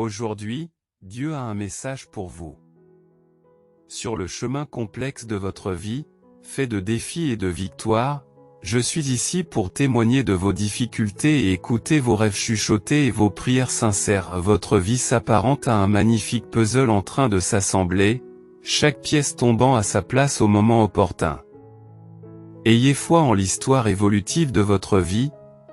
Aujourd'hui, Dieu a un message pour vous. Sur le chemin complexe de votre vie, fait de défis et de victoires, je suis ici pour témoigner de vos difficultés et écouter vos rêves chuchotés et vos prières sincères. Votre vie s'apparente à un magnifique puzzle en train de s'assembler, chaque pièce tombant à sa place au moment opportun. Ayez foi en l'histoire évolutive de votre vie,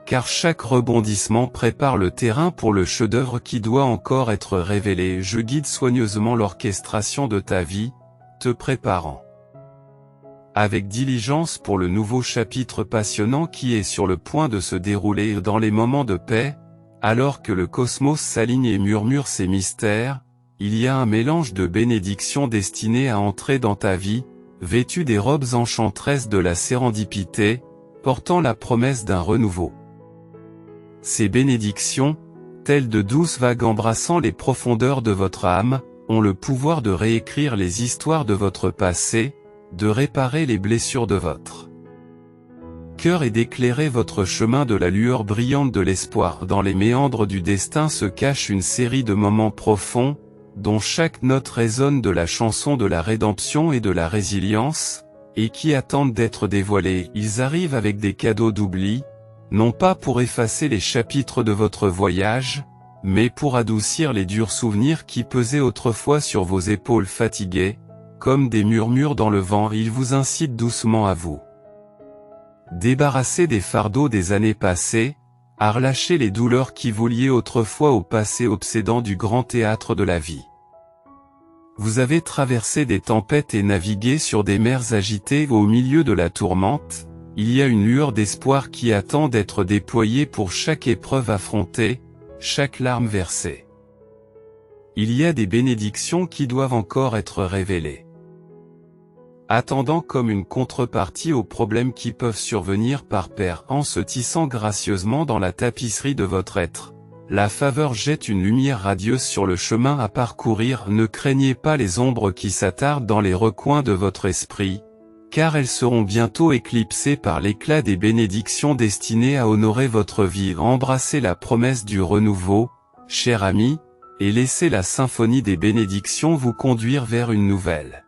car chaque rebondissement prépare le terrain pour le chef-d'œuvre qui doit encore être révélé. Je guide soigneusement l'orchestration de ta vie, te préparant avec diligence pour le nouveau chapitre passionnant qui est sur le point de se dérouler dans les moments de paix, alors que le cosmos s'aligne et murmure ses mystères. Il y a un mélange de bénédictions destinées à entrer dans ta vie, vêtues des robes enchanteresses de la sérendipité, portant la promesse d'un renouveau. Ces bénédictions, telles de douces vagues embrassant les profondeurs de votre âme, ont le pouvoir de réécrire les histoires de votre passé, de réparer les blessures de votre cœur et d'éclairer votre chemin de la lueur brillante de l'espoir. Dans les méandres du destin se cache une série de moments profonds, dont chaque note résonne de la chanson de la rédemption et de la résilience, et qui attendent d'être dévoilés. Ils arrivent avec des cadeaux d'oubli, non pas pour effacer les chapitres de votre voyage, mais pour adoucir les durs souvenirs qui pesaient autrefois sur vos épaules fatiguées. Comme des murmures dans le vent, ils vous incitent doucement à vous débarrasser des fardeaux des années passées, à relâcher les douleurs qui vous liaient autrefois au passé obsédant du grand théâtre de la vie. Vous avez traversé des tempêtes et navigué sur des mers agitées. Au milieu de la tourmente, il y a une lueur d'espoir qui attend d'être déployée pour chaque épreuve affrontée, chaque larme versée. Il y a des bénédictions qui doivent encore être révélées, attendant comme une contrepartie aux problèmes qui peuvent survenir par paire. En se tissant gracieusement dans la tapisserie de votre être, la faveur jette une lumière radieuse sur le chemin à parcourir. Ne craignez pas les ombres qui s'attardent dans les recoins de votre esprit, car elles seront bientôt éclipsées par l'éclat des bénédictions destinées à honorer votre vie. Embrassez la promesse du renouveau, cher ami, et laissez la symphonie des bénédictions vous conduire vers une nouvelle.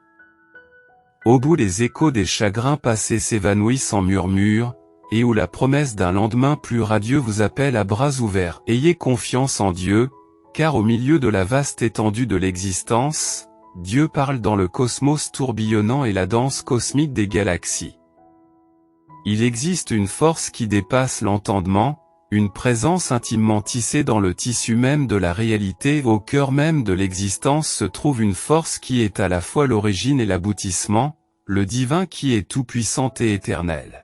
Au bout, les échos des chagrins passés s'évanouissent en murmures, et où la promesse d'un lendemain plus radieux vous appelle à bras ouverts. Ayez confiance en Dieu, car au milieu de la vaste étendue de l'existence, Dieu parle dans le cosmos tourbillonnant et la danse cosmique des galaxies. Il existe une force qui dépasse l'entendement, une présence intimement tissée dans le tissu même de la réalité. Au cœur même de l'existence se trouve une force qui est à la fois l'origine et l'aboutissement, le divin qui est tout-puissant et éternel.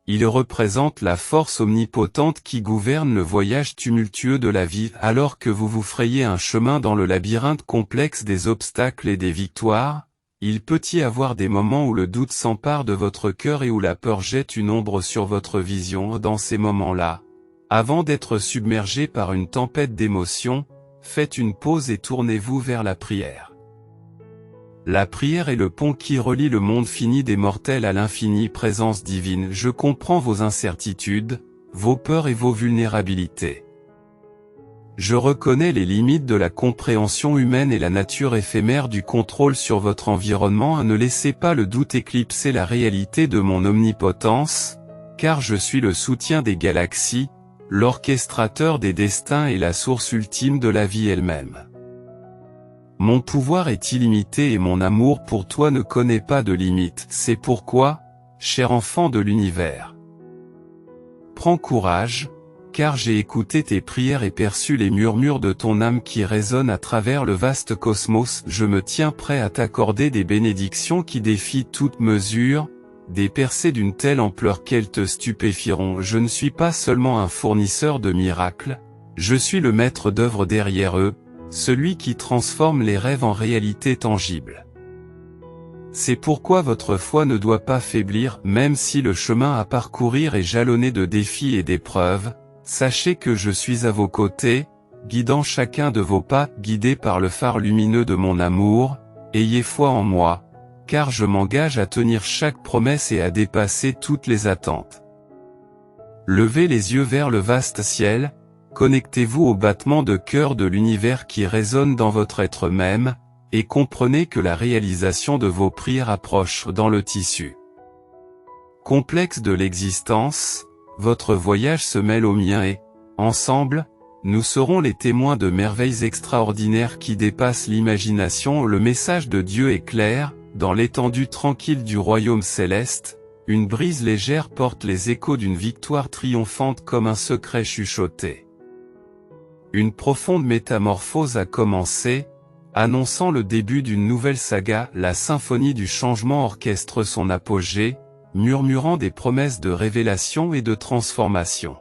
Il représente la force omnipotente qui gouverne le voyage tumultueux de la vie. Alors que vous vous frayez un chemin dans le labyrinthe complexe des obstacles et des victoires, il peut y avoir des moments où le doute s'empare de votre cœur et où la peur jette une ombre sur votre vision. Dans ces moments-là, avant d'être submergé par une tempête d'émotions, faites une pause et tournez-vous vers la prière. La prière est le pont qui relie le monde fini des mortels à l'infinie présence divine. Je comprends vos incertitudes, vos peurs et vos vulnérabilités. Je reconnais les limites de la compréhension humaine et la nature éphémère du contrôle sur votre environnement. Ne laissez pas le doute éclipser la réalité de mon omnipotence, car je suis le soutien des galaxies, l'orchestrateur des destins et la source ultime de la vie elle-même. Mon pouvoir est illimité et mon amour pour toi ne connaît pas de limite. C'est pourquoi, cher enfant de l'univers, prends courage, car j'ai écouté tes prières et perçu les murmures de ton âme qui résonnent à travers le vaste cosmos. Je me tiens prêt à t'accorder des bénédictions qui défient toute mesure, des percées d'une telle ampleur qu'elles te stupéfieront. Je ne suis pas seulement un fournisseur de miracles, je suis le maître d'œuvre derrière eux, celui qui transforme les rêves en réalité tangible. C'est pourquoi votre foi ne doit pas faiblir. Même si le chemin à parcourir est jalonné de défis et d'épreuves, sachez que je suis à vos côtés, guidant chacun de vos pas. Guidé par le phare lumineux de mon amour, ayez foi en moi, car je m'engage à tenir chaque promesse et à dépasser toutes les attentes. Levez les yeux vers le vaste ciel, connectez-vous au battement de cœur de l'univers qui résonne dans votre être même, et comprenez que la réalisation de vos prières approche dans le tissu complexe de l'existence. Votre voyage se mêle au mien et, ensemble, nous serons les témoins de merveilles extraordinaires qui dépassent l'imagination. Le message de Dieu est clair, dans l'étendue tranquille du royaume céleste, une brise légère porte les échos d'une victoire triomphante comme un secret chuchoté. Une profonde métamorphose a commencé, annonçant le début d'une nouvelle saga. La symphonie du changement orchestre son apogée, murmurant des promesses de révélation et de transformation.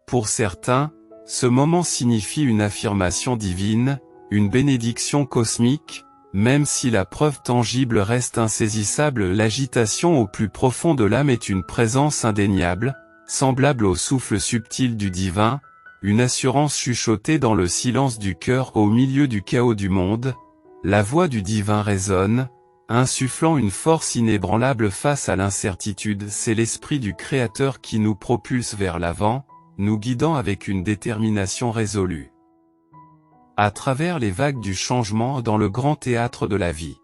Pour certains, ce moment signifie une affirmation divine, une bénédiction cosmique, même si la preuve tangible reste insaisissable. L'agitation au plus profond de l'âme est une présence indéniable, semblable au souffle subtil du divin, une assurance chuchotée dans le silence du cœur au milieu du chaos du monde. La voix du divin résonne, insufflant une force inébranlable face à l'incertitude. C'est l'esprit du Créateur qui nous propulse vers l'avant, nous guidant avec une détermination résolue. À travers les vagues du changement dans le grand théâtre de la vie.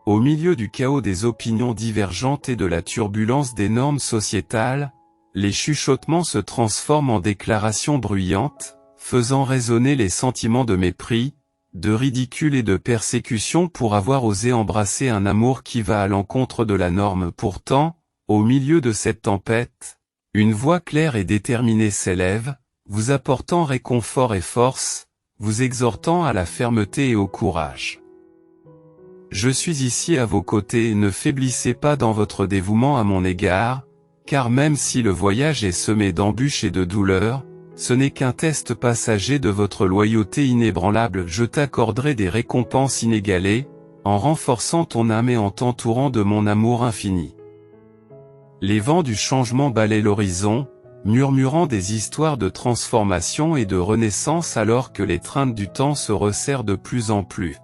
Au milieu du chaos des opinions divergentes et de la turbulence des normes sociétales, les chuchotements se transforment en déclarations bruyantes, faisant résonner les sentiments de mépris, de ridicule et de persécution pour avoir osé embrasser un amour qui va à l'encontre de la norme. Pourtant, au milieu de cette tempête, une voix claire et déterminée s'élève, vous apportant réconfort et force, vous exhortant à la fermeté et au courage. Je suis ici à vos côtés et ne faiblissez pas dans votre dévouement à mon égard, car même si le voyage est semé d'embûches et de douleurs, ce n'est qu'un test passager de votre loyauté inébranlable. Je t'accorderai des récompenses inégalées, en renforçant ton âme et en t'entourant de mon amour infini. Les vents du changement balaient l'horizon, murmurant des histoires de transformation et de renaissance alors que l'étreinte du temps se resserre de plus en plus.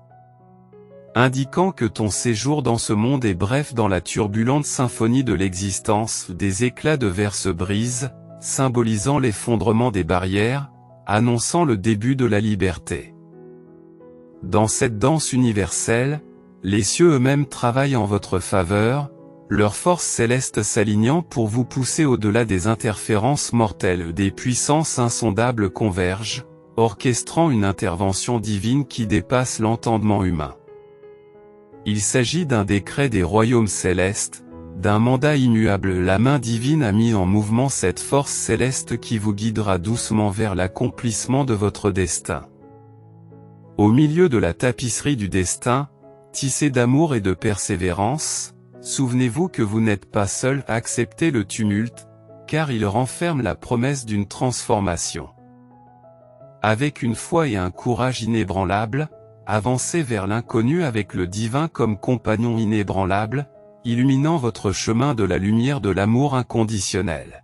Indiquant que ton séjour dans ce monde est bref. Dans la turbulente symphonie de l'existence, des éclats de verre se brisent, symbolisant l'effondrement des barrières, annonçant le début de la liberté. Dans cette danse universelle, les cieux eux-mêmes travaillent en votre faveur, leurs forces célestes s'alignant pour vous pousser au-delà des interférences mortelles. Des puissances insondables convergent, orchestrant une intervention divine qui dépasse l'entendement humain. Il s'agit d'un décret des royaumes célestes, d'un mandat immuable. La main divine a mis en mouvement cette force céleste qui vous guidera doucement vers l'accomplissement de votre destin. Au milieu de la tapisserie du destin, tissée d'amour et de persévérance, souvenez-vous que vous n'êtes pas seul. Acceptez le tumulte, car il renferme la promesse d'une transformation. Avec une foi et un courage inébranlables, avancez vers l'inconnu avec le divin comme compagnon inébranlable, illuminant votre chemin de la lumière de l'amour inconditionnel.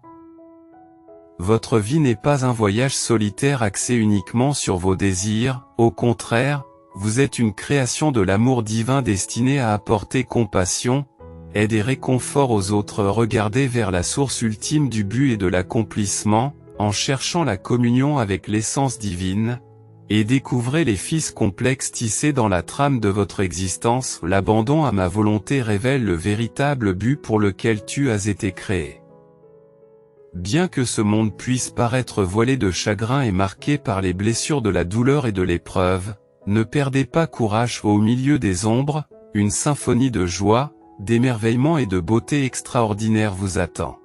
Votre vie n'est pas un voyage solitaire axé uniquement sur vos désirs, au contraire, vous êtes une création de l'amour divin destinée à apporter compassion, aide et réconfort aux autres. Regardez vers la source ultime du but et de l'accomplissement, en cherchant la communion avec l'essence divine, et découvrez les fils complexes tissés dans la trame de votre existence. L'abandon à ma volonté révèle le véritable but pour lequel tu as été créé. Bien que ce monde puisse paraître voilé de chagrin et marqué par les blessures de la douleur et de l'épreuve, ne perdez pas courage. Au milieu des ombres, une symphonie de joie, d'émerveillement et de beauté extraordinaire vous attend.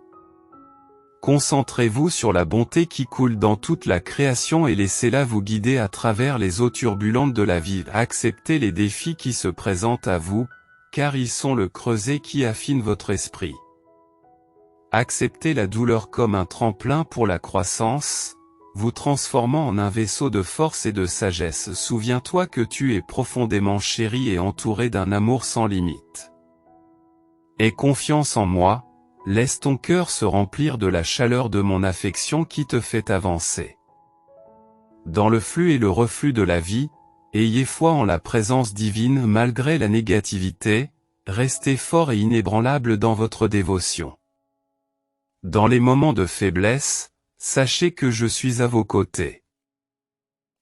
Concentrez-vous sur la bonté qui coule dans toute la création et laissez-la vous guider à travers les eaux turbulentes de la vie. Acceptez les défis qui se présentent à vous, car ils sont le creuset qui affine votre esprit. Acceptez la douleur comme un tremplin pour la croissance, vous transformant en un vaisseau de force et de sagesse. Souviens-toi que tu es profondément chéri et entouré d'un amour sans limite. Aie confiance en moi. Laisse ton cœur se remplir de la chaleur de mon affection qui te fait avancer. Dans le flux et le reflux de la vie, ayez foi en la présence divine malgré la négativité, restez fort et inébranlable dans votre dévotion. Dans les moments de faiblesse, sachez que je suis à vos côtés.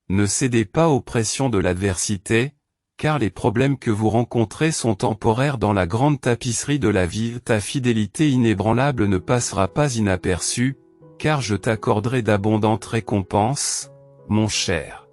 Ne cédez pas aux pressions de l'adversité, car les problèmes que vous rencontrez sont temporaires dans la grande tapisserie de la vie. Ta fidélité inébranlable ne passera pas inaperçue, car je t'accorderai d'abondantes récompenses, mon cher.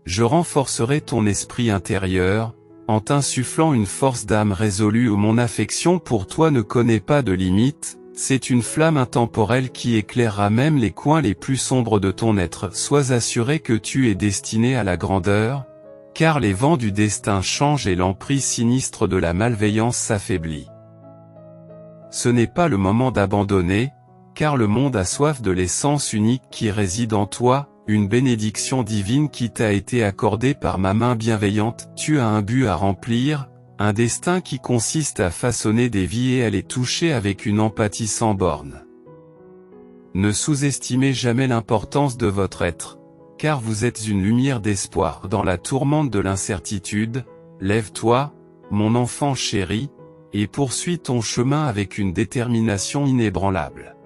Je renforcerai ton esprit intérieur, en t'insufflant une force d'âme résolue où mon affection pour toi ne connaît pas de limite. C'est une flamme intemporelle qui éclairera même les coins les plus sombres de ton être. Sois assuré que tu es destiné à la grandeur, car les vents du destin changent et l'emprise sinistre de la malveillance s'affaiblit. Ce n'est pas le moment d'abandonner, car le monde a soif de l'essence unique qui réside en toi, une bénédiction divine qui t'a été accordée par ma main bienveillante. Tu as un but à remplir, un destin qui consiste à façonner des vies et à les toucher avec une empathie sans borne. Ne sous-estimez jamais l'importance de votre être, car vous êtes une lumière d'espoir dans la tourmente de l'incertitude. Lève-toi, mon enfant chéri, et poursuis ton chemin avec une détermination inébranlable.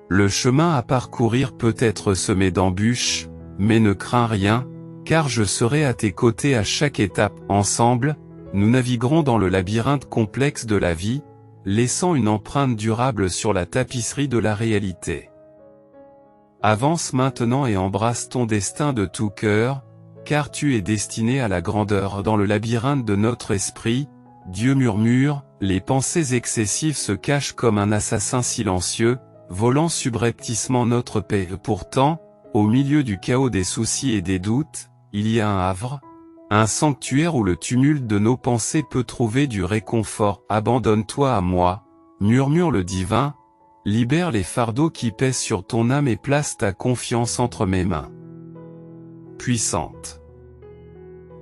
Le chemin à parcourir peut être semé d'embûches, mais ne crains rien, car je serai à tes côtés à chaque étape. Ensemble, nous naviguerons dans le labyrinthe complexe de la vie, laissant une empreinte durable sur la tapisserie de la réalité. Avance maintenant et embrasse ton destin de tout cœur, car tu es destiné à la grandeur. Dans le labyrinthe de notre esprit, Dieu murmure, les pensées excessives se cachent comme un assassin silencieux, volant subrepticement notre paix. Pourtant, au milieu du chaos des soucis et des doutes, il y a un havre, un sanctuaire où le tumulte de nos pensées peut trouver du réconfort. Abandonne-toi à moi, murmure le divin, libère les fardeaux qui pèsent sur ton âme et place ta confiance entre mes mains puissantes.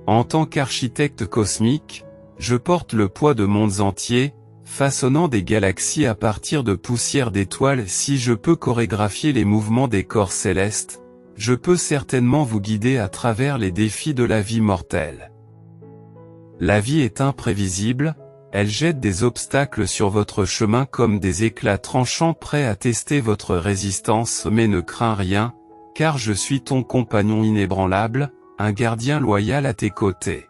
En tant qu'architecte cosmique, je porte le poids de mondes entiers, façonnant des galaxies à partir de poussière d'étoiles. Si je peux chorégraphier les mouvements des corps célestes, je peux certainement vous guider à travers les défis de la vie mortelle. La vie est imprévisible, elle jette des obstacles sur votre chemin comme des éclats tranchants prêts à tester votre résistance. Mais ne crains rien, car je suis ton compagnon inébranlable, un gardien loyal à tes côtés.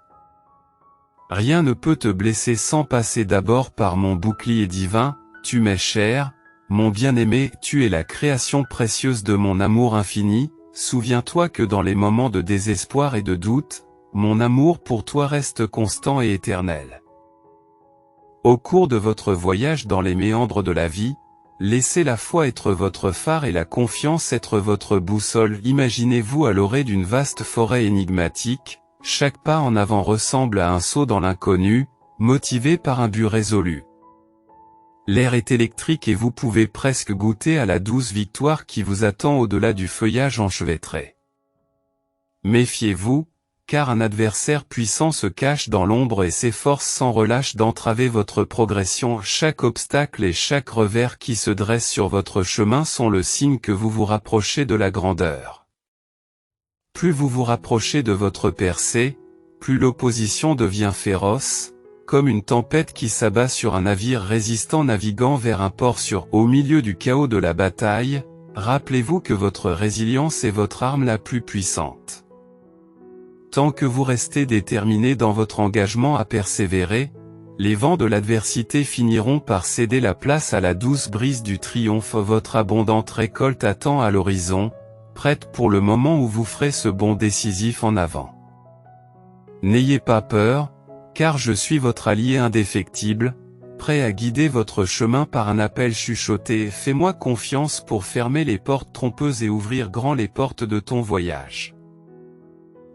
Rien ne peut te blesser sans passer d'abord par mon bouclier divin. Tu m'es cher, mon bien-aimé, tu es la création précieuse de mon amour infini. Souviens-toi que dans les moments de désespoir et de doute, mon amour pour toi reste constant et éternel. Au cours de votre voyage dans les méandres de la vie, laissez la foi être votre phare et la confiance être votre boussole. Imaginez-vous à l'orée d'une vaste forêt énigmatique, chaque pas en avant ressemble à un saut dans l'inconnu, motivé par un but résolu. L'air est électrique et vous pouvez presque goûter à la douce victoire qui vous attend au-delà du feuillage enchevêtré. Méfiez-vous, car un adversaire puissant se cache dans l'ombre et s'efforce sans relâche d'entraver votre progression. Chaque obstacle et chaque revers qui se dresse sur votre chemin sont le signe que vous vous rapprochez de la grandeur. Plus vous vous rapprochez de votre percée, plus l'opposition devient féroce, comme une tempête qui s'abat sur un navire résistant naviguant vers un port sûr. Au milieu du chaos de la bataille, rappelez-vous que votre résilience est votre arme la plus puissante. Tant que vous restez déterminé dans votre engagement à persévérer, les vents de l'adversité finiront par céder la place à la douce brise du triomphe. Votre abondante récolte attend à l'horizon, prête pour le moment où vous ferez ce bond décisif en avant. N'ayez pas peur, car je suis votre allié indéfectible, prêt à guider votre chemin par un appel chuchoté. Fais-moi confiance pour fermer les portes trompeuses et ouvrir grand les portes de ton voyage.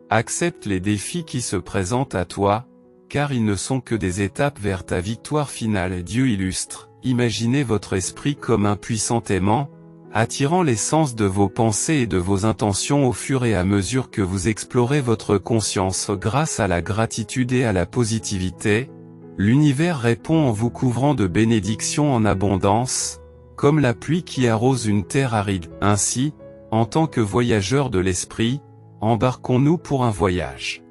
Accepte les défis qui se présentent à toi, car ils ne sont que des étapes vers ta victoire finale. Dieu illustre, imaginez votre esprit comme un puissant aimant, attirant l'essence de vos pensées et de vos intentions au fur et à mesure que vous explorez votre conscience. Grâce à la gratitude et à la positivité, l'univers répond en vous couvrant de bénédictions en abondance, comme la pluie qui arrose une terre aride. Ainsi, en tant que voyageurs de l'esprit, embarquons-nous pour un voyage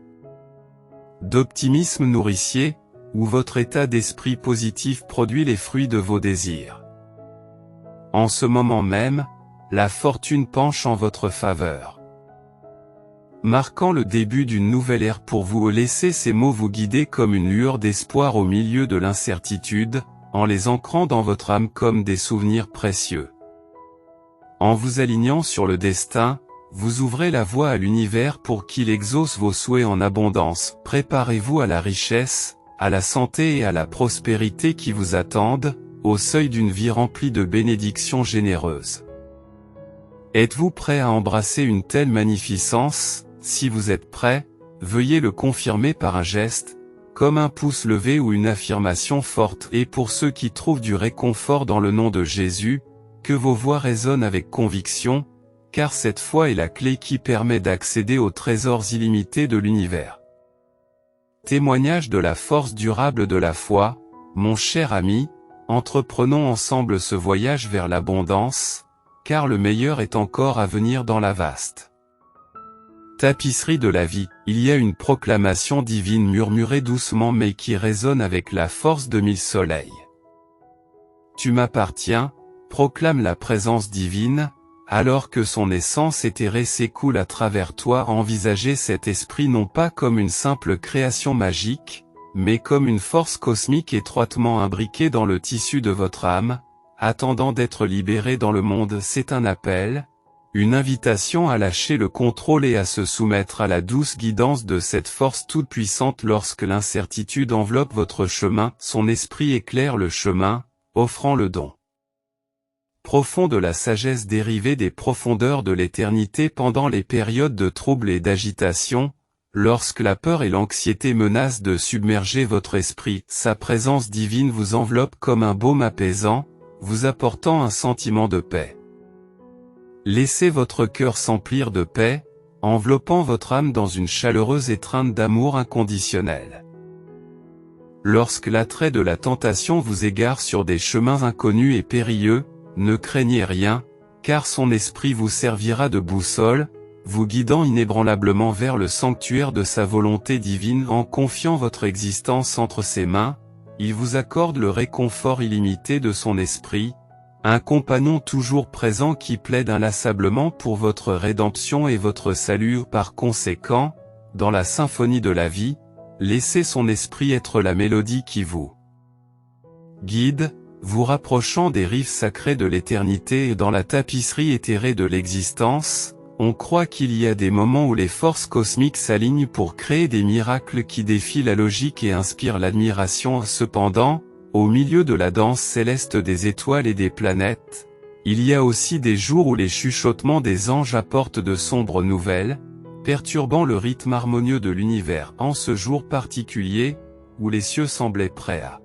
d'optimisme nourricier, où votre état d'esprit positif produit les fruits de vos désirs. En ce moment même, la fortune penche en votre faveur. Marquant le début d'une nouvelle ère pour vous, laissez ces mots vous guider comme une lueur d'espoir au milieu de l'incertitude, en les ancrant dans votre âme comme des souvenirs précieux. En vous alignant sur le destin, vous ouvrez la voie à l'univers pour qu'il exauce vos souhaits en abondance. Préparez-vous à la richesse, à la santé et à la prospérité qui vous attendent, au seuil d'une vie remplie de bénédictions généreuses. Êtes-vous prêt à embrasser une telle magnificence? Si vous êtes prêt, veuillez le confirmer par un geste, comme un pouce levé ou une affirmation forte. Et pour ceux qui trouvent du réconfort dans le nom de Jésus, que vos voix résonnent avec conviction, car cette foi est la clé qui permet d'accéder aux trésors illimités de l'univers. Témoignage de la force durable de la foi, mon cher ami, entreprenons ensemble ce voyage vers l'abondance, car le meilleur est encore à venir dans la vaste tapisserie de la vie. Il y a une proclamation divine murmurée doucement mais qui résonne avec la force de 1000 soleils. Tu m'appartiens, proclame la présence divine, alors que son essence éthérée s'écoule à travers toi. Envisagez cet esprit non pas comme une simple création magique, mais comme une force cosmique étroitement imbriquée dans le tissu de votre âme, attendant d'être libérée dans le monde. C'est un appel, une invitation à lâcher le contrôle et à se soumettre à la douce guidance de cette force toute puissante. Lorsque l'incertitude enveloppe votre chemin, son esprit éclaire le chemin, offrant le don profond de la sagesse dérivée des profondeurs de l'éternité. Pendant les périodes de trouble et d'agitation, lorsque la peur et l'anxiété menacent de submerger votre esprit, sa présence divine vous enveloppe comme un baume apaisant, vous apportant un sentiment de paix. Laissez votre cœur s'emplir de paix, enveloppant votre âme dans une chaleureuse étreinte d'amour inconditionnel. Lorsque l'attrait de la tentation vous égare sur des chemins inconnus et périlleux, ne craignez rien, car son esprit vous servira de boussole, vous guidant inébranlablement vers le sanctuaire de sa volonté divine. En confiant votre existence entre ses mains, il vous accorde le réconfort illimité de son esprit, un compagnon toujours présent qui plaide inlassablement pour votre rédemption et votre salut. Par conséquent, dans la symphonie de la vie, laissez son esprit être la mélodie qui vous guide, vous rapprochant des rives sacrées de l'éternité. Et dans la tapisserie éthérée de l'existence, on croit qu'il y a des moments où les forces cosmiques s'alignent pour créer des miracles qui défient la logique et inspirent l'admiration. Cependant, au milieu de la danse céleste des étoiles et des planètes, il y a aussi des jours où les chuchotements des anges apportent de sombres nouvelles, perturbant le rythme harmonieux de l'univers. En ce jour particulier, où les cieux semblaient prêts à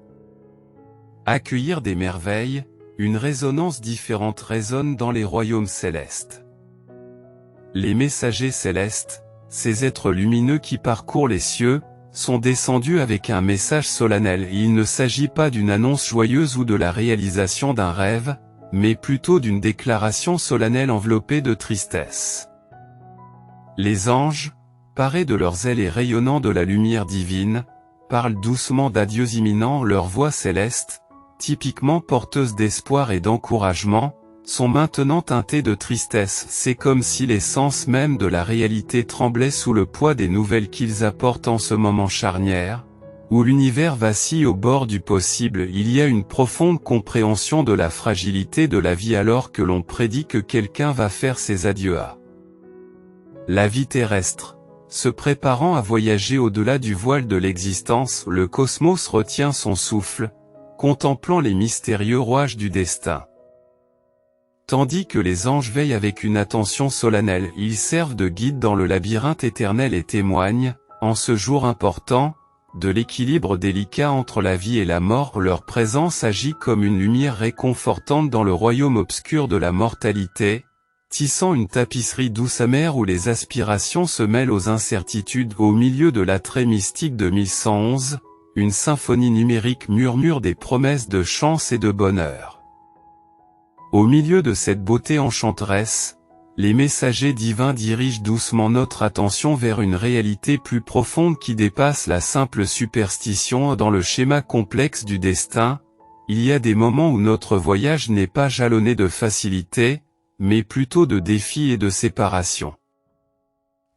accueillir des merveilles, une résonance différente résonne dans les royaumes célestes. Les messagers célestes, ces êtres lumineux qui parcourent les cieux, sont descendus avec un message solennel. Il ne s'agit pas d'une annonce joyeuse ou de la réalisation d'un rêve, mais plutôt d'une déclaration solennelle enveloppée de tristesse. Les anges, parés de leurs ailes et rayonnant de la lumière divine, parlent doucement d'adieux imminents. Leurs voix célestes, typiquement porteuses d'espoir et d'encouragement, sont maintenant teintées de tristesse. C'est comme si l'essence même de la réalité tremblait sous le poids des nouvelles qu'ils apportent en ce moment charnière, où l'univers vacille au bord du possible. Il y a une profonde compréhension de la fragilité de la vie alors que l'on prédit que quelqu'un va faire ses adieux à la vie terrestre. Se préparant à voyager au-delà du voile de l'existence, le cosmos retient son souffle, contemplant les mystérieux rouages du destin. Tandis que les anges veillent avec une attention solennelle, ils servent de guide dans le labyrinthe éternel et témoignent, en ce jour important, de l'équilibre délicat entre la vie et la mort. Leur présence agit comme une lumière réconfortante dans le royaume obscur de la mortalité, tissant une tapisserie douce amère où les aspirations se mêlent aux incertitudes. Au milieu de l'attrait mystique de 1111, une symphonie numérique murmure des promesses de chance et de bonheur. Au milieu de cette beauté enchanteresse, les messagers divins dirigent doucement notre attention vers une réalité plus profonde qui dépasse la simple superstition. Dans le schéma complexe du destin, il y a des moments où notre voyage n'est pas jalonné de facilité, mais plutôt de défi et de séparation.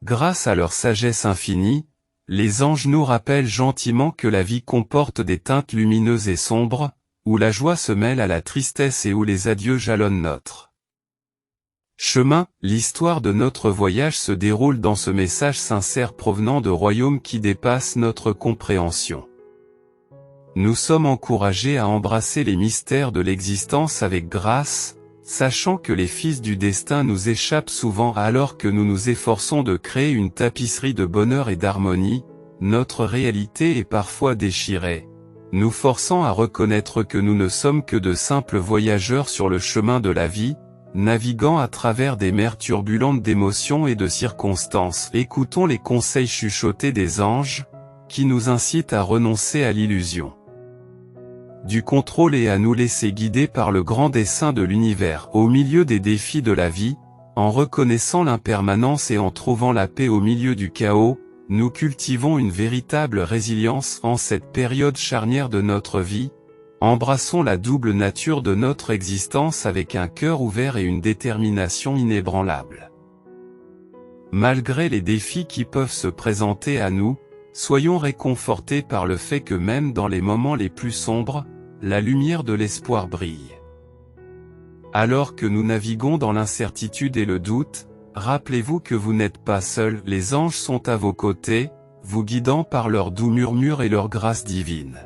Grâce à leur sagesse infinie, les anges nous rappellent gentiment que la vie comporte des teintes lumineuses et sombres, où la joie se mêle à la tristesse et où les adieux jalonnent notre chemin. L'histoire de notre voyage se déroule dans ce message sincère provenant de royaumes qui dépassent notre compréhension. Nous sommes encouragés à embrasser les mystères de l'existence avec grâce, sachant que les fils du destin nous échappent souvent alors que nous nous efforçons de créer une tapisserie de bonheur et d'harmonie. Notre réalité est parfois déchirée, nous forçant à reconnaître que nous ne sommes que de simples voyageurs sur le chemin de la vie, naviguant à travers des mers turbulentes d'émotions et de circonstances. Écoutons les conseils chuchotés des anges, qui nous incitent à renoncer à l'illusion du contrôle et à nous laisser guider par le grand dessein de l'univers. Au milieu des défis de la vie, en reconnaissant l'impermanence et en trouvant la paix au milieu du chaos, nous cultivons une véritable résilience en cette période charnière de notre vie. Embrassons la double nature de notre existence avec un cœur ouvert et une détermination inébranlable. Malgré les défis qui peuvent se présenter à nous, soyons réconfortés par le fait que même dans les moments les plus sombres, la lumière de l'espoir brille. Alors que nous naviguons dans l'incertitude et le doute, rappelez-vous que vous n'êtes pas seul, les anges sont à vos côtés, vous guidant par leurs doux murmures et leur grâce divine.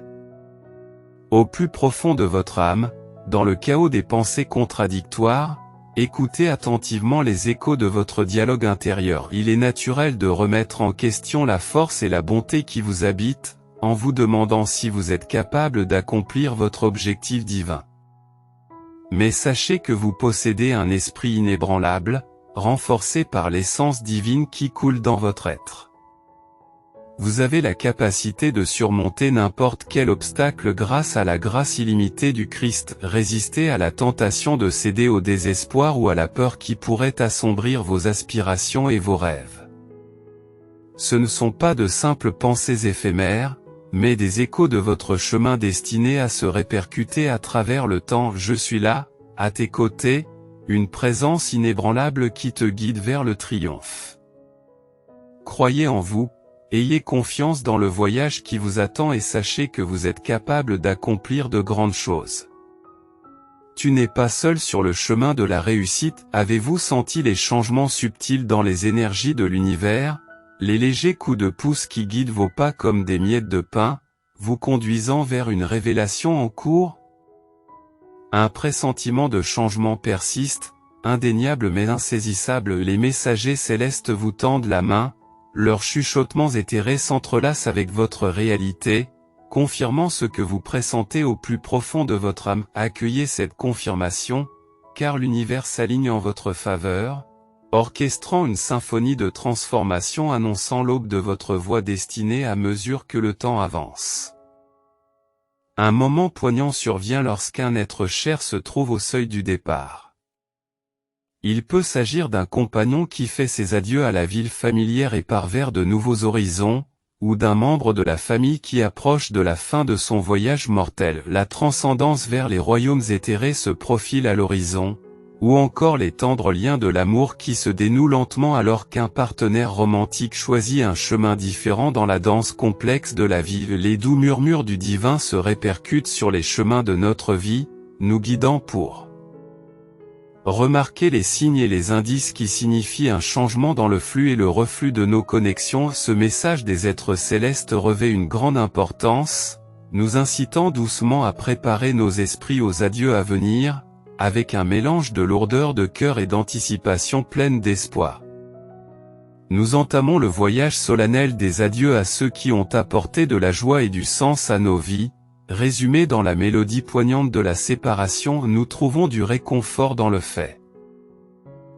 Au plus profond de votre âme, dans le chaos des pensées contradictoires, écoutez attentivement les échos de votre dialogue intérieur. Il est naturel de remettre en question la force et la bonté qui vous habitent, en vous demandant si vous êtes capable d'accomplir votre objectif divin. Mais sachez que vous possédez un esprit inébranlable, renforcé par l'essence divine qui coule dans votre être. Vous avez la capacité de surmonter n'importe quel obstacle grâce à la grâce illimitée du Christ. Résistez à la tentation de céder au désespoir ou à la peur qui pourrait assombrir vos aspirations et vos rêves. Ce ne sont pas de simples pensées éphémères, mais des échos de votre chemin destinés à se répercuter à travers le temps. Je suis là, à tes côtés, une présence inébranlable qui te guide vers le triomphe. Croyez en vous. Ayez confiance dans le voyage qui vous attend et sachez que vous êtes capable d'accomplir de grandes choses. Tu n'es pas seul sur le chemin de la réussite. Avez-vous senti les changements subtils dans les énergies de l'univers, les légers coups de pouce qui guident vos pas comme des miettes de pain, vous conduisant vers une révélation en cours? Un pressentiment de changement persiste, indéniable mais insaisissable. Les messagers célestes vous tendent la main, leurs chuchotements éthérés s'entrelacent avec votre réalité, confirmant ce que vous pressentez au plus profond de votre âme. Accueillez cette confirmation, car l'univers s'aligne en votre faveur, orchestrant une symphonie de transformation annonçant l'aube de votre voie destinée à mesure que le temps avance. Un moment poignant survient lorsqu'un être cher se trouve au seuil du départ. Il peut s'agir d'un compagnon qui fait ses adieux à la ville familière et part vers de nouveaux horizons, ou d'un membre de la famille qui approche de la fin de son voyage mortel. La transcendance vers les royaumes éthérés se profile à l'horizon, ou encore les tendres liens de l'amour qui se dénouent lentement alors qu'un partenaire romantique choisit un chemin différent dans la danse complexe de la vie. Les doux murmures du divin se répercutent sur les chemins de notre vie, nous guidant pour remarquez les signes et les indices qui signifient un changement dans le flux et le reflux de nos connexions. Ce message des êtres célestes revêt une grande importance, nous incitant doucement à préparer nos esprits aux adieux à venir, avec un mélange de lourdeur de cœur et d'anticipation pleine d'espoir. Nous entamons le voyage solennel des adieux à ceux qui ont apporté de la joie et du sens à nos vies. Résumé dans la mélodie poignante de la séparation, nous trouvons du réconfort dans le fait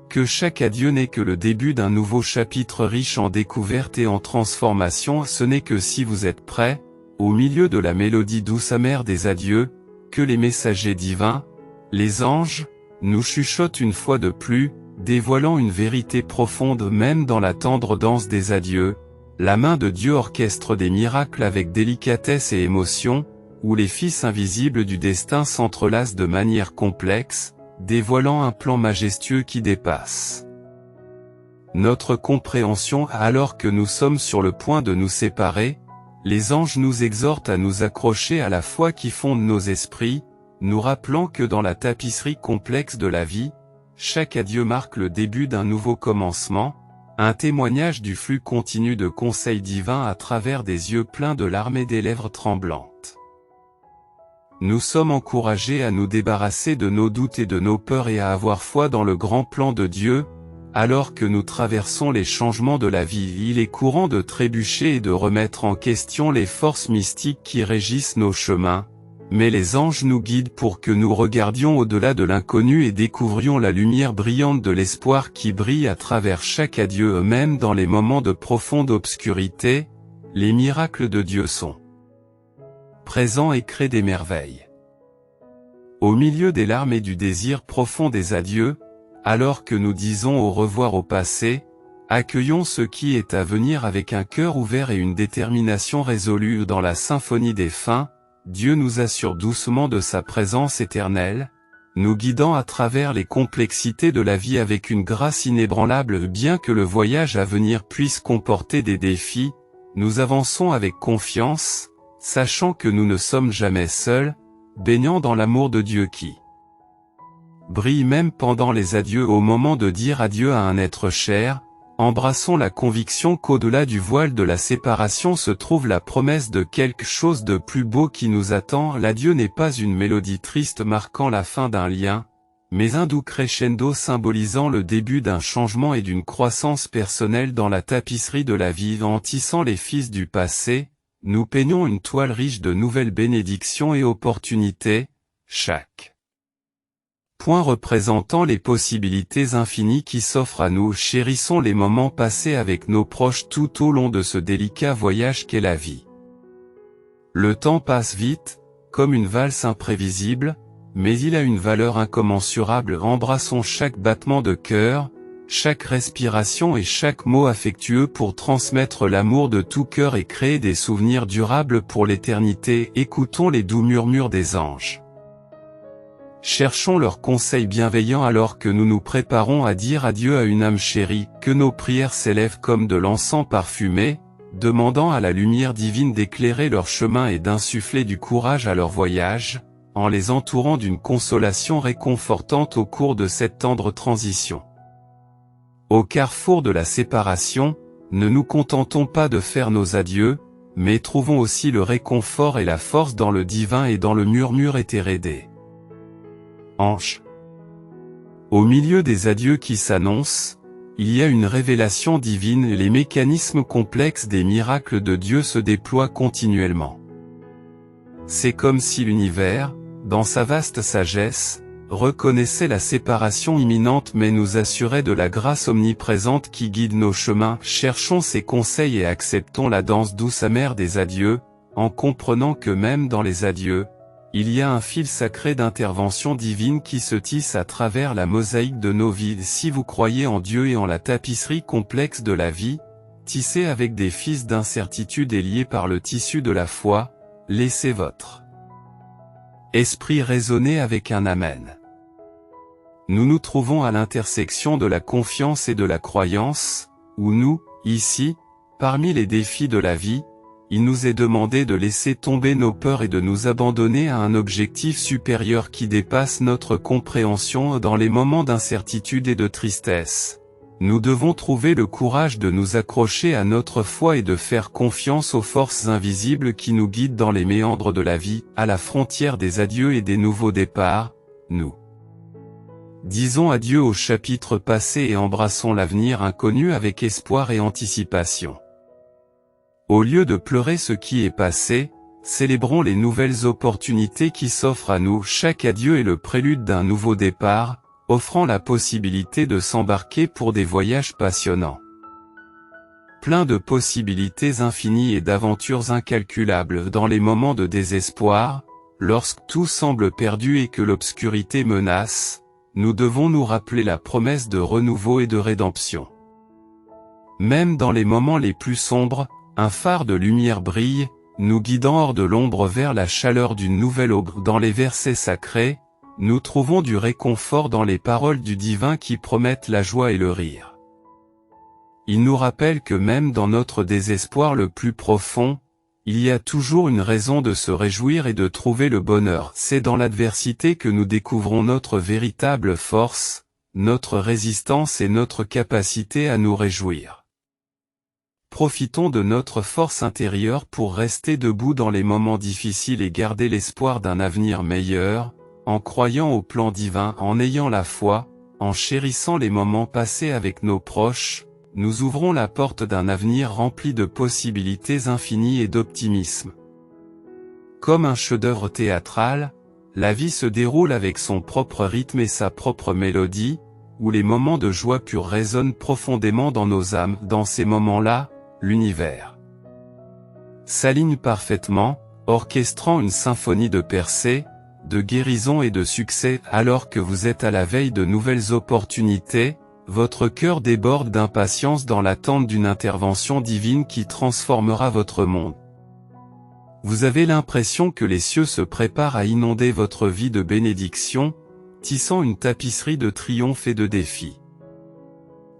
que chaque adieu n'est que le début d'un nouveau chapitre riche en découvertes et en transformations. Ce n'est que si vous êtes prêts, au milieu de la mélodie douce amère des adieux, que les messagers divins, les anges, nous chuchotent une fois de plus, dévoilant une vérité profonde même dans la tendre danse des adieux. La main de Dieu orchestre des miracles avec délicatesse et émotion, où les fils invisibles du destin s'entrelacent de manière complexe, dévoilant un plan majestueux qui dépasse notre compréhension. Alors que nous sommes sur le point de nous séparer, les anges nous exhortent à nous accrocher à la foi qui fonde nos esprits, nous rappelant que dans la tapisserie complexe de la vie, chaque adieu marque le début d'un nouveau commencement, un témoignage du flux continu de conseils divins à travers des yeux pleins de larmes et des lèvres tremblantes. Nous sommes encouragés à nous débarrasser de nos doutes et de nos peurs et à avoir foi dans le grand plan de Dieu. Alors que nous traversons les changements de la vie, il est courant de trébucher et de remettre en question les forces mystiques qui régissent nos chemins, mais les anges nous guident pour que nous regardions au-delà de l'inconnu et découvrions la lumière brillante de l'espoir qui brille à travers chaque adieu. Même dans les moments de profonde obscurité, les miracles de Dieu sont présents et créent des merveilles. Au milieu des larmes et du désir profond des adieux, alors que nous disons au revoir au passé, accueillons ce qui est à venir avec un cœur ouvert et une détermination résolue. Dans la symphonie des fins, Dieu nous assure doucement de sa présence éternelle, nous guidant à travers les complexités de la vie avec une grâce inébranlable. Bien que le voyage à venir puisse comporter des défis, nous avançons avec confiance, sachant que nous ne sommes jamais seuls, baignant dans l'amour de Dieu qui brille même pendant les adieux. Au moment de dire adieu à un être cher, embrassons la conviction qu'au-delà du voile de la séparation se trouve la promesse de quelque chose de plus beau qui nous attend. L'adieu n'est pas une mélodie triste marquant la fin d'un lien, mais un doux crescendo symbolisant le début d'un changement et d'une croissance personnelle dans la tapisserie de la vie. En tissant les fils du passé, nous peignons une toile riche de nouvelles bénédictions et opportunités, chaque point représentant les possibilités infinies qui s'offrent à nous. Chérissons les moments passés avec nos proches tout au long de ce délicat voyage qu'est la vie. Le temps passe vite, comme une valse imprévisible, mais il a une valeur incommensurable. Embrassons chaque battement de cœur, chaque respiration et chaque mot affectueux pour transmettre l'amour de tout cœur et créer des souvenirs durables pour l'éternité. Écoutons les doux murmures des anges. Cherchons leurs conseils bienveillants alors que nous nous préparons à dire adieu à une âme chérie, que nos prières s'élèvent comme de l'encens parfumé, demandant à la lumière divine d'éclairer leur chemin et d'insuffler du courage à leur voyage, en les entourant d'une consolation réconfortante au cours de cette tendre transition. Au carrefour de la séparation, ne nous contentons pas de faire nos adieux, mais trouvons aussi le réconfort et la force dans le divin et dans le murmure éthéré des anges. Au milieu des adieux qui s'annoncent, il y a une révélation divine. Les mécanismes complexes des miracles de Dieu se déploient continuellement. C'est comme si l'univers, dans sa vaste sagesse, reconnaissait la séparation imminente mais nous assurait de la grâce omniprésente qui guide nos chemins. Cherchons ses conseils et acceptons la danse douce amère des adieux, en comprenant que même dans les adieux, il y a un fil sacré d'intervention divine qui se tisse à travers la mosaïque de nos vies. Si vous croyez en Dieu et en la tapisserie complexe de la vie, tissée avec des fils d'incertitude et liée par le tissu de la foi, laissez votre esprit résonner avec un Amen. Nous nous trouvons à l'intersection de la confiance et de la croyance, où nous, ici, parmi les défis de la vie, il nous est demandé de laisser tomber nos peurs et de nous abandonner à un objectif supérieur qui dépasse notre compréhension. Dans les moments d'incertitude et de tristesse, nous devons trouver le courage de nous accrocher à notre foi et de faire confiance aux forces invisibles qui nous guident dans les méandres de la vie. À la frontière des adieux et des nouveaux départs, nous disons adieu au chapitre passé et embrassons l'avenir inconnu avec espoir et anticipation. Au lieu de pleurer ce qui est passé, célébrons les nouvelles opportunités qui s'offrent à nous. Chaque adieu est le prélude d'un nouveau départ, offrant la possibilité de s'embarquer pour des voyages passionnants. Plein de possibilités infinies et d'aventures incalculables. Dans les moments de désespoir, lorsque tout semble perdu et que l'obscurité menace, nous devons nous rappeler la promesse de renouveau et de rédemption. Même dans les moments les plus sombres, un phare de lumière brille, nous guidant hors de l'ombre vers la chaleur d'une nouvelle aube. Dans les versets sacrés, nous trouvons du réconfort dans les paroles du divin qui promettent la joie et le rire. Il nous rappelle que même dans notre désespoir le plus profond, il y a toujours une raison de se réjouir et de trouver le bonheur. C'est dans l'adversité que nous découvrons notre véritable force, notre résistance et notre capacité à nous réjouir. Profitons de notre force intérieure pour rester debout dans les moments difficiles et garder l'espoir d'un avenir meilleur, en croyant au plan divin, en ayant la foi, en chérissant les moments passés avec nos proches. Nous ouvrons la porte d'un avenir rempli de possibilités infinies et d'optimisme. Comme un chef-d'œuvre théâtral, la vie se déroule avec son propre rythme et sa propre mélodie, où les moments de joie pure résonnent profondément dans nos âmes. Dans ces moments-là, l'univers s'aligne parfaitement, orchestrant une symphonie de percées, de guérison et de succès. Alors que vous êtes à la veille de nouvelles opportunités, votre cœur déborde d'impatience dans l'attente d'une intervention divine qui transformera votre monde. Vous avez l'impression que les cieux se préparent à inonder votre vie de bénédictions, tissant une tapisserie de triomphe et de défis.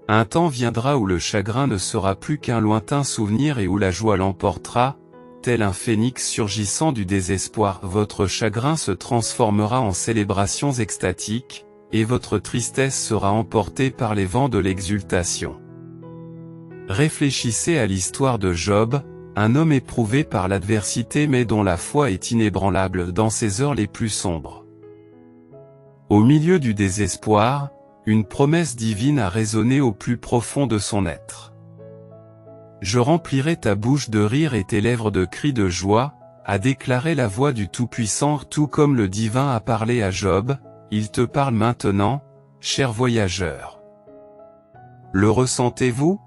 Un temps viendra où le chagrin ne sera plus qu'un lointain souvenir et où la joie l'emportera, tel un phénix surgissant du désespoir. Votre chagrin se transformera en célébrations extatiques, et votre tristesse sera emportée par les vents de l'exultation. Réfléchissez à l'histoire de Job, un homme éprouvé par l'adversité mais dont la foi est inébranlable dans ses heures les plus sombres. Au milieu du désespoir, une promesse divine a résonné au plus profond de son être. Je remplirai ta bouche de rire et tes lèvres de cris de joie, a déclaré la voix du Tout-Puissant. Tout comme le divin a parlé à Job, il te parle maintenant, cher voyageur. Le ressentez-vous?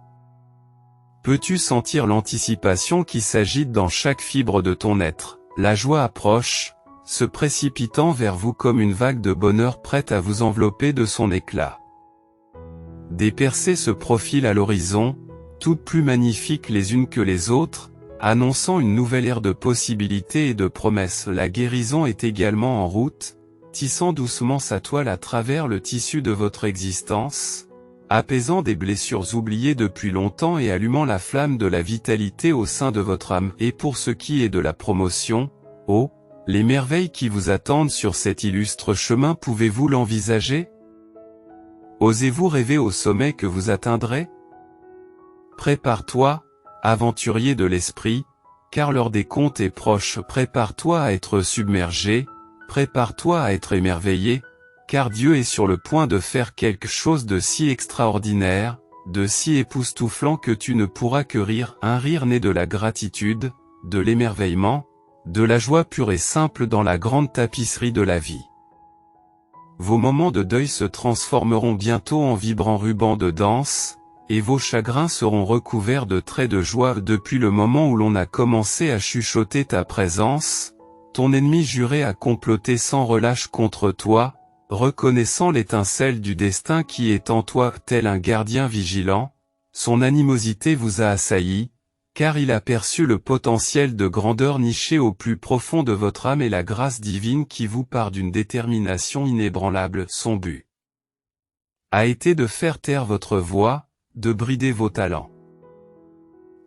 Peux-tu sentir l'anticipation qui s'agite dans chaque fibre de ton être? La joie approche, se précipitant vers vous comme une vague de bonheur prête à vous envelopper de son éclat. Des percées se profilent à l'horizon, toutes plus magnifiques les unes que les autres, annonçant une nouvelle ère de possibilités et de promesses. La guérison est également en route, tissant doucement sa toile à travers le tissu de votre existence, apaisant des blessures oubliées depuis longtemps et allumant la flamme de la vitalité au sein de votre âme. Et pour ce qui est de la promotion, oh, les merveilles qui vous attendent sur cet illustre chemin, pouvez-vous l'envisager? Osez-vous rêver au sommet que vous atteindrez? Prépare-toi, aventurier de l'esprit, car l'heure des comptes est proche. Prépare-toi à être submergé, prépare-toi à être émerveillé, car Dieu est sur le point de faire quelque chose de si extraordinaire, de si époustouflant que tu ne pourras que rire. Un rire né de la gratitude, de l'émerveillement, de la joie pure et simple dans la grande tapisserie de la vie. Vos moments de deuil se transformeront bientôt en vibrants rubans de danse, et vos chagrins seront recouverts de traits de joie. Depuis le moment où l'on a commencé à chuchoter ta présence, ton ennemi juré a comploté sans relâche contre toi, reconnaissant l'étincelle du destin qui est en toi. Tel un gardien vigilant, son animosité vous a assailli, car il a perçu le potentiel de grandeur niché au plus profond de votre âme et la grâce divine qui vous part d'une détermination inébranlable. Son but a été de faire taire votre voix, de brider vos talents,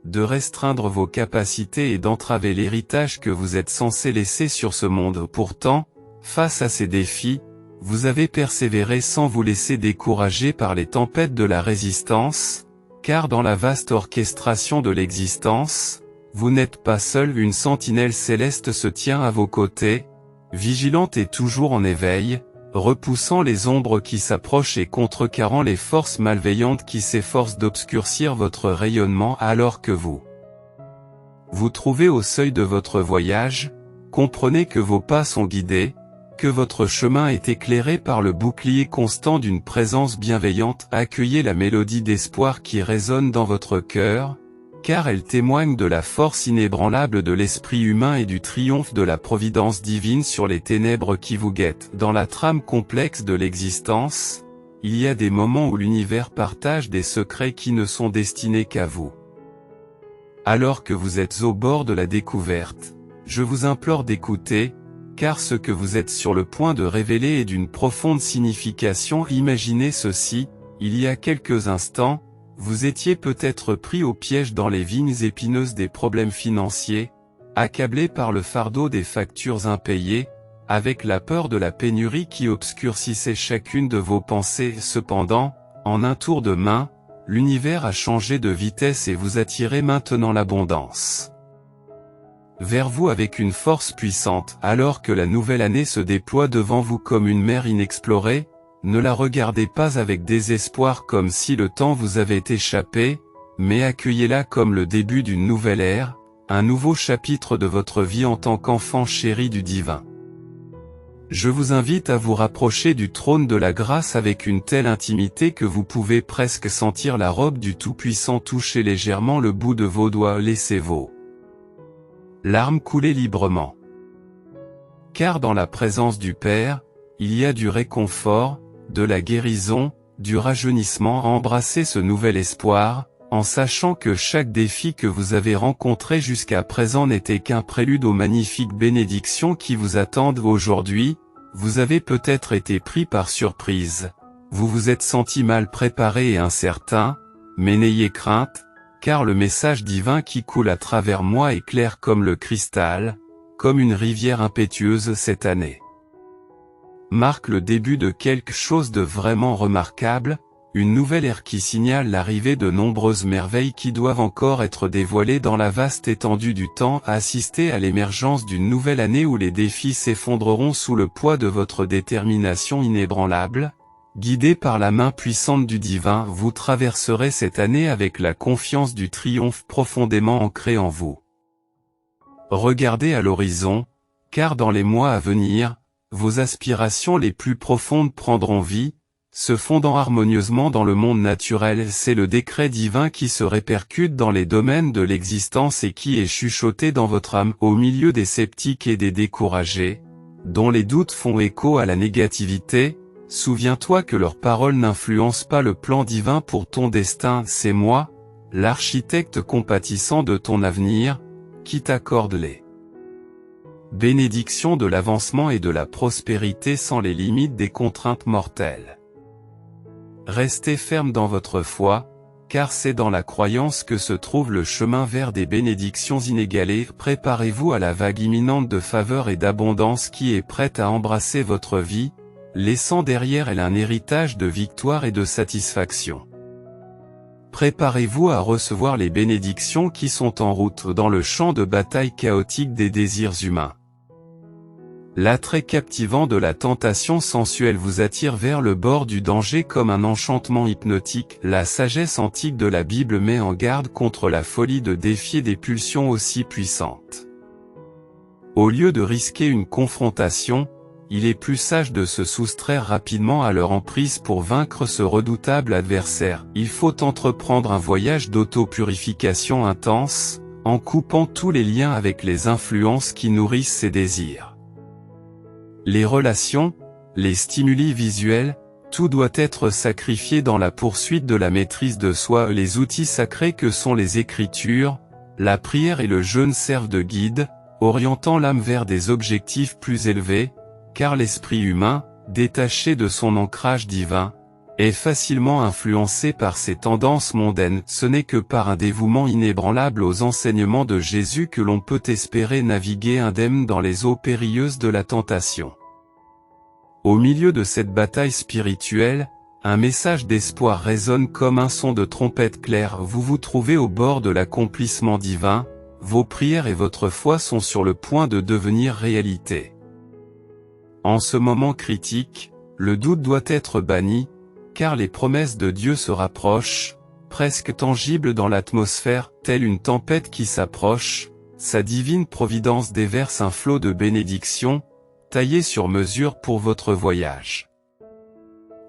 de restreindre vos capacités et d'entraver l'héritage que vous êtes censé laisser sur ce monde. Pourtant, face à ces défis, vous avez persévéré sans vous laisser décourager par les tempêtes de la résistance, car dans la vaste orchestration de l'existence, vous n'êtes pas seul. Une sentinelle céleste se tient à vos côtés, vigilante et toujours en éveil, repoussant les ombres qui s'approchent et contrecarrant les forces malveillantes qui s'efforcent d'obscurcir votre rayonnement. Alors que vous vous trouvez au seuil de votre voyage, comprenez que vos pas sont guidés, que votre chemin est éclairé par le bouclier constant d'une présence bienveillante. Accueillez la mélodie d'espoir qui résonne dans votre cœur, car elle témoigne de la force inébranlable de l'esprit humain et du triomphe de la providence divine sur les ténèbres qui vous guettent. Dans la trame complexe de l'existence, il y a des moments où l'univers partage des secrets qui ne sont destinés qu'à vous. Alors que vous êtes au bord de la découverte, je vous implore d'écouter, car ce que vous êtes sur le point de révéler est d'une profonde signification. Imaginez ceci, il y a quelques instants, vous étiez peut-être pris au piège dans les vignes épineuses des problèmes financiers, accablé par le fardeau des factures impayées, avec la peur de la pénurie qui obscurcissait chacune de vos pensées. Cependant, en un tour de main, l'univers a changé de vitesse et vous attirez maintenant l'abondance vers vous avec une force puissante. Alors que la nouvelle année se déploie devant vous comme une mer inexplorée, ne la regardez pas avec désespoir comme si le temps vous avait échappé, mais accueillez-la comme le début d'une nouvelle ère, un nouveau chapitre de votre vie en tant qu'enfant chéri du divin. Je vous invite à vous rapprocher du trône de la grâce avec une telle intimité que vous pouvez presque sentir la robe du Tout-Puissant toucher légèrement le bout de vos doigts. Laissez vos larmes couler librement. Car dans la présence du Père, il y a du réconfort, de la guérison, du rajeunissement. Embrassez ce nouvel espoir, en sachant que chaque défi que vous avez rencontré jusqu'à présent n'était qu'un prélude aux magnifiques bénédictions qui vous attendent aujourd'hui. Vous avez peut-être été pris par surprise, vous vous êtes senti mal préparé et incertain, mais n'ayez crainte, car le message divin qui coule à travers moi est clair comme le cristal, comme une rivière impétueuse. Cette année marque le début de quelque chose de vraiment remarquable, une nouvelle ère qui signale l'arrivée de nombreuses merveilles qui doivent encore être dévoilées dans la vaste étendue du temps. Assistez à l'émergence d'une nouvelle année où les défis s'effondreront sous le poids de votre détermination inébranlable. Guidé par la main puissante du divin, vous traverserez cette année avec la confiance du triomphe profondément ancrée en vous. Regardez à l'horizon, car dans les mois à venir, vos aspirations les plus profondes prendront vie, se fondant harmonieusement dans le monde naturel. C'est le décret divin qui se répercute dans les domaines de l'existence et qui est chuchoté dans votre âme, au milieu des sceptiques et des découragés, dont les doutes font écho à la négativité. Souviens-toi que leurs paroles n'influencent pas le plan divin pour ton destin. C'est moi, l'architecte compatissant de ton avenir, qui t'accorde les bénédictions de l'avancement et de la prospérité sans les limites des contraintes mortelles. Restez ferme dans votre foi, car c'est dans la croyance que se trouve le chemin vers des bénédictions inégalées. Préparez-vous à la vague imminente de faveur et d'abondance qui est prête à embrasser votre vie, laissant derrière elle un héritage de victoire et de satisfaction. Préparez-vous à recevoir les bénédictions qui sont en route dans le champ de bataille chaotique des désirs humains. L'attrait captivant de la tentation sensuelle vous attire vers le bord du danger comme un enchantement hypnotique. La sagesse antique de la Bible met en garde contre la folie de défier des pulsions aussi puissantes. Au lieu de risquer une confrontation, il est plus sage de se soustraire rapidement à leur emprise pour vaincre ce redoutable adversaire. Il faut entreprendre un voyage d'auto-purification intense, en coupant tous les liens avec les influences qui nourrissent ses désirs. Les relations, les stimuli visuels, tout doit être sacrifié dans la poursuite de la maîtrise de soi. Les outils sacrés que sont les Écritures, la prière et le jeûne servent de guide, orientant l'âme vers des objectifs plus élevés, car l'esprit humain, détaché de son ancrage divin, est facilement influencé par ces tendances mondaines. Ce n'est que par un dévouement inébranlable aux enseignements de Jésus que l'on peut espérer naviguer indemne dans les eaux périlleuses de la tentation. Au milieu de cette bataille spirituelle, un message d'espoir résonne comme un son de trompette claire. Vous vous trouvez au bord de l'accomplissement divin, vos prières et votre foi sont sur le point de devenir réalité. En ce moment critique, le doute doit être banni, car les promesses de Dieu se rapprochent, presque tangibles dans l'atmosphère, telle une tempête qui s'approche. Sa divine providence déverse un flot de bénédictions, taillées sur mesure pour votre voyage.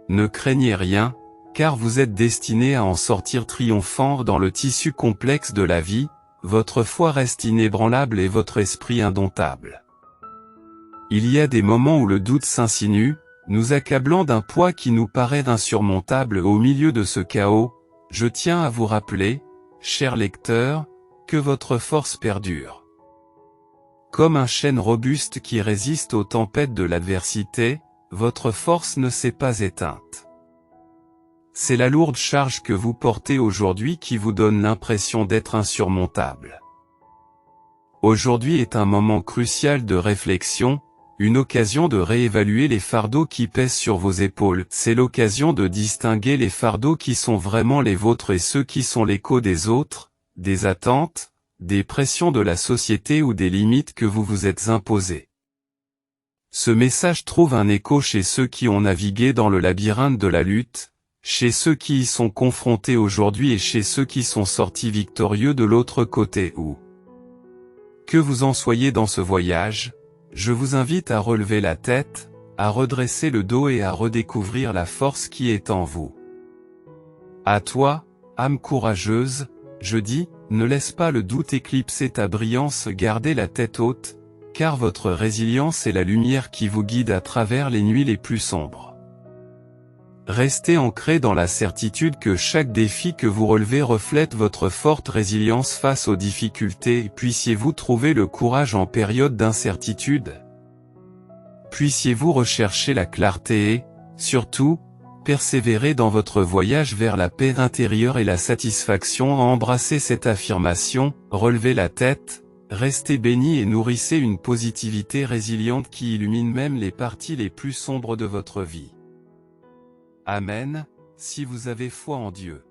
Ne craignez rien, car vous êtes destiné à en sortir triomphant dans le tissu complexe de la vie, votre foi reste inébranlable et votre esprit indomptable. Il y a des moments où le doute s'insinue, nous accablant d'un poids qui nous paraît insurmontable. Au milieu de ce chaos, je tiens à vous rappeler, chers lecteurs, que votre force perdure. Comme un chêne robuste qui résiste aux tempêtes de l'adversité, votre force ne s'est pas éteinte. C'est la lourde charge que vous portez aujourd'hui qui vous donne l'impression d'être insurmontable. Aujourd'hui est un moment crucial de réflexion, une occasion de réévaluer les fardeaux qui pèsent sur vos épaules. C'est l'occasion de distinguer les fardeaux qui sont vraiment les vôtres et ceux qui sont l'écho des autres, des attentes, des pressions de la société ou des limites que vous vous êtes imposées. Ce message trouve un écho chez ceux qui ont navigué dans le labyrinthe de la lutte, chez ceux qui y sont confrontés aujourd'hui et chez ceux qui sont sortis victorieux de l'autre côté ou. Que vous en soyez dans ce voyage, je vous invite à relever la tête, à redresser le dos et à redécouvrir la force qui est en vous. À toi, âme courageuse, je dis, ne laisse pas le doute éclipser ta brillance, gardez la tête haute, car votre résilience est la lumière qui vous guide à travers les nuits les plus sombres. Restez ancré dans la certitude que chaque défi que vous relevez reflète votre forte résilience face aux difficultés et puissiez-vous trouver le courage en période d'incertitude. Puissiez-vous rechercher la clarté et, surtout, persévérer dans votre voyage vers la paix intérieure et la satisfaction. Embrassez cette affirmation, relevez la tête, restez bénis et nourrissez une positivité résiliente qui illumine même les parties les plus sombres de votre vie. Amen, si vous avez foi en Dieu.